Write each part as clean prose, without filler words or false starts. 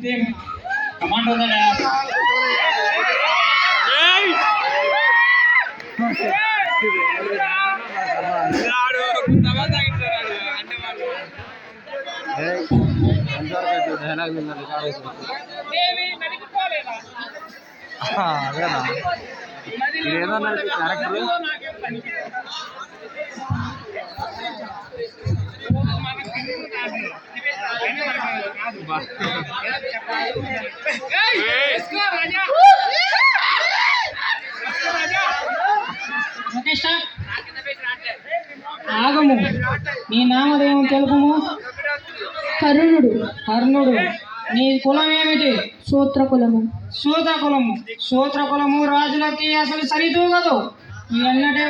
Command ఉందా అదేనా ఏదన్నా క్యారెక్టర్ ఆగము. నీ నామదేమో తెలుపుము. కర్ణుడు. కర్ణుడు. నీ కులం ఏమిటి? సూత్ర కులము. సూత్ర కులము. సూత్ర కులము రాజులకి అసలు సరితూగదు. ఈ అన్నటే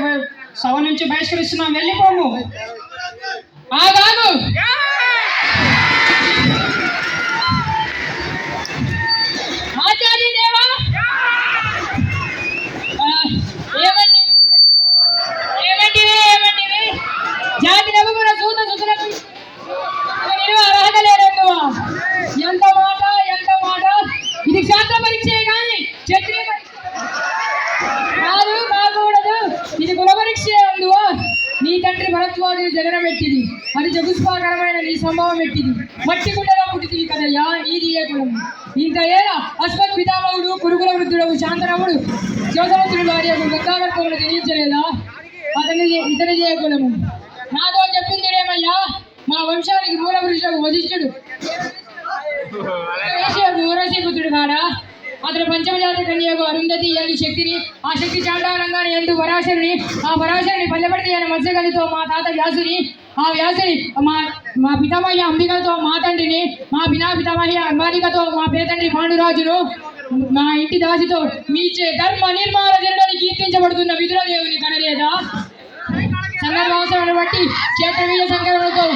సభ నుంచి బహిష్కరిస్తున్నాం, వెళ్ళిపోము. ఆగాగు. ఆచార్య దేవా, ఏమంటివి జాతి నవ్వుకున్న సూత సుతులకు అర్హత లేదెందువా? ఎంత మాట, ఎంత మాట! ఇది క్షాత్ర పరీక్ష కానీ క్షత్రియ పరీక్ష కాదు, కాకూడదు. ఇది కుల పరీక్ష అందువా? నీ తండ్రి భరద్వాజుని జగనం ఎట్టిది, అది జగుస్పాకరమైన నీ సంభవం ఎట్టిది. మట్టి గుడ్డలో పుట్టింది కదయ్యా నీది ఏ కులము? ఇంత ఏలా అశ్వత్ పితామహుడు కురుగుల వృద్ధుడు శాంతరాముడు శోధవంతుడు భార్య వృద్ధాగర్భములు తెలియించలేదా? ఇతని ఏ కులము? నాతో చెప్పిందిరేమయ్యా, మా వంశానికి మూల పురుషులకు వశిష్ఠుడు ఊరసీపుత్రుడు కాడా? అతను పంచమజాతి కన్యకు అరుంధతి ఎందు శక్తిని, ఆ శక్తి చాండాలంగానే ఎందు పరాశరుని, ఆ పరాశరుని పల్లెపడితే అయిన మత్స్యగంధితో మా తాత వ్యాసుని, ఆ వ్యాసుని మా పితామహి అంబికతో మా తండ్రిని, మా పితామహి అంబాలికతో మా పేతండ్రి పాండురాజును, మా ఇంటి దాసితో మీచే ధర్మ నిర్మాణ జనుడని కీర్తించబడుతున్న విదుర దేవుని కనలేదా? సందర్భావసరాన్ని బట్టి క్షేత్రవీయ సంకరణతో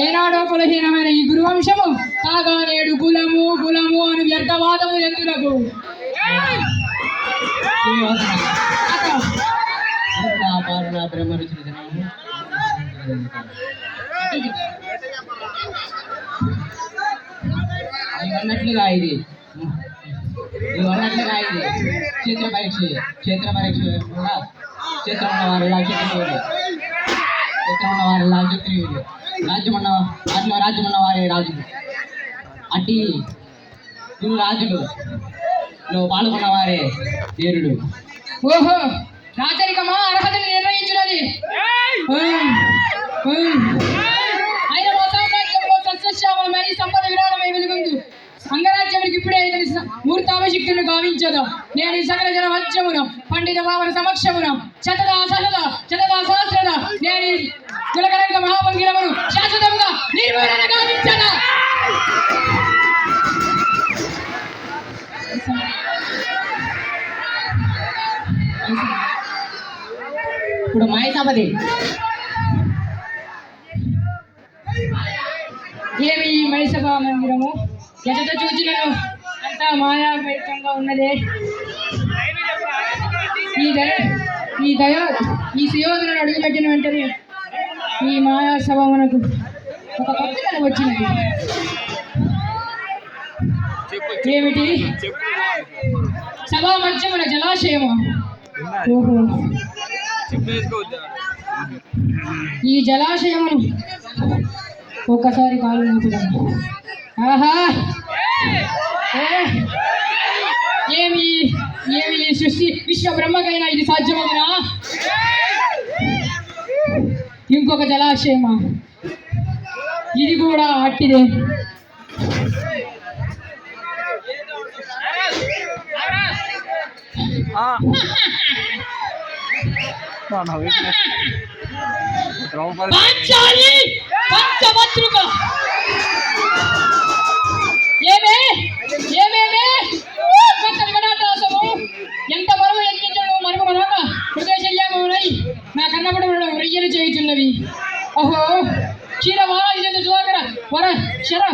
ఏనాడో కులహీనమైన ఈ గురువంశము కాగా నేడు కులము కులము అని వ్యర్థవాదము ఎందులకు? అన్నట్లుగా ఇది క్షేత్ర పరీక్ష కూడా క్షేత్రం ఉన్న వారిలా క్షత్రియులు, క్షేత్రం ఉన్న వారిలా క్షత్రియులు, రాజ్యం ఉన్న వారే రాజులు. అట్టి ఇరు రాజులు పాల్గొన్న వారే వీరుడు. ఓహో, రాజరికమా అర్హతని నిర్ణయించున్నది. ఆయన సామ్రాజ్యంలో సస్యశ్యామలమై సంపద విరాళమై వెలుగొందు అంగరాజ్యానికి ఇప్పుడే మూర్తాభిషిక్తులను గావించదు. నేను ఈ సకల జన మధ్యమున పండిత భావన సమక్షమున శతదా సహస్రద నేను కులకలంక మహాపంగిరమును శాశ్వతముగా నిర్మూలన గావించదా. ఇప్పుడు మాయసభది ఏమి మైసభ మందిరము ఎట చూచినను అంతా మాయాపేతంగా ఉన్నదే. ఈ సుయోధనను అడుగుపెట్టిన వెంటనే ఈ మాయా సభ మనకు ఒక కొత్తదనం వచ్చినది. ఏమిటి? సభా మధ్యమున జలాశయమా? ఓహో, ఈ జలాశయమును ఒక్కసారి కాలు నూపుదాము. ఆహా, ఏమి ఈ సృష్టి విశ్వ బ్రహ్మకైనా ఇది సాధ్యమవునా? ఇంకొక జలాశయమా? ఇది కూడా అట్టిదే. ఎంత బలము ఎక్కించడం మనకు మనక హృదయశల్యమై నా కన్నబడి రొయ్యలు చేయుచున్నవి. ఓహో, క్షీరవారాజు సుధాకర వర శర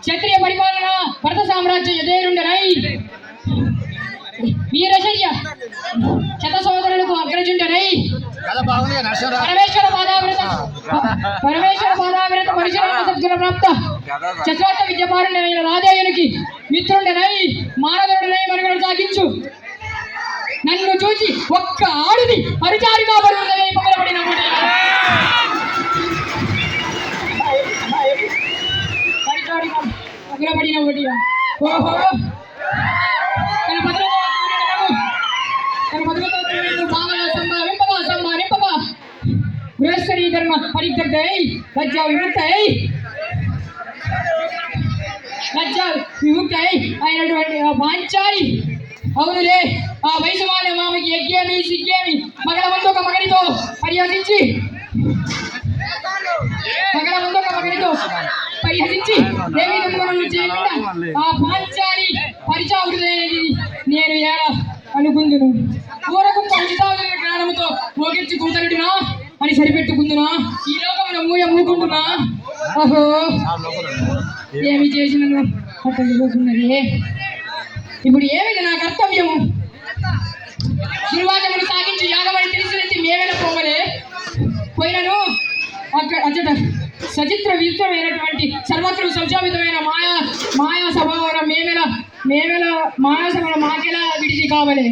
క్షత్రియ పరిపాలన భరత సామ్రాజ్య ఎదేరుండనై వీరశయ్య శత సోదరులకు అగ్రజుండనై పరమేశ్వర పాదావిరత పరిశుభ్ర సద్గుణ ప్రాప్త చతురార్థ విద్యపారుణ్యమైన రాధేయునికి మిత్రుండనై మానవుడనై మనుగడ సాగించు. నన్ను చూసి ఒక్క ఆడుది పరిచారిగా పడుతుందని పగలబడిన పగలబడిన ఒకటి. ఓహో తన భద్రత బాగా సంభావింపగా గృహస్థరీ ధర్మ పరిత్యక్తై లజ్జా విముక్తై అయినటువంటి ఆ పాంచాలి. అవునులే, ఆ వయసు వాళ్ళ మామకి ఎగ్గేమి సిగ్గేమి మగల ముందు ఒక మగనితో పరిహసించి దేవి దుర్గుణములు చేయకుండా ఆ పాంచాలి పరిచావృతైనది నేను ఎలా అనుకుందును. ఊరకు పంచితాల జ్ఞానముతో మోగించి కూతరుడినా అని సరిపెట్టుకుందునా, ఈ లోకమున మూకుంటున్నా. ఓహో ఏమి చేసినను అక్కడ జరుగుతున్నది. ఇప్పుడు ఏమిటి నా కర్తవ్యము? నిర్వాచములు సాగించి యాగమని తెలిసినట్టు మేమెల పోవలే పోయినను అచ్చట సచిత్ర విచిత్రమైనటువంటి సర్వత్ర సంశామితమైన మాయా స్వభావం మేమెల మాయా సభ మాకెలా విడిచి కావలే.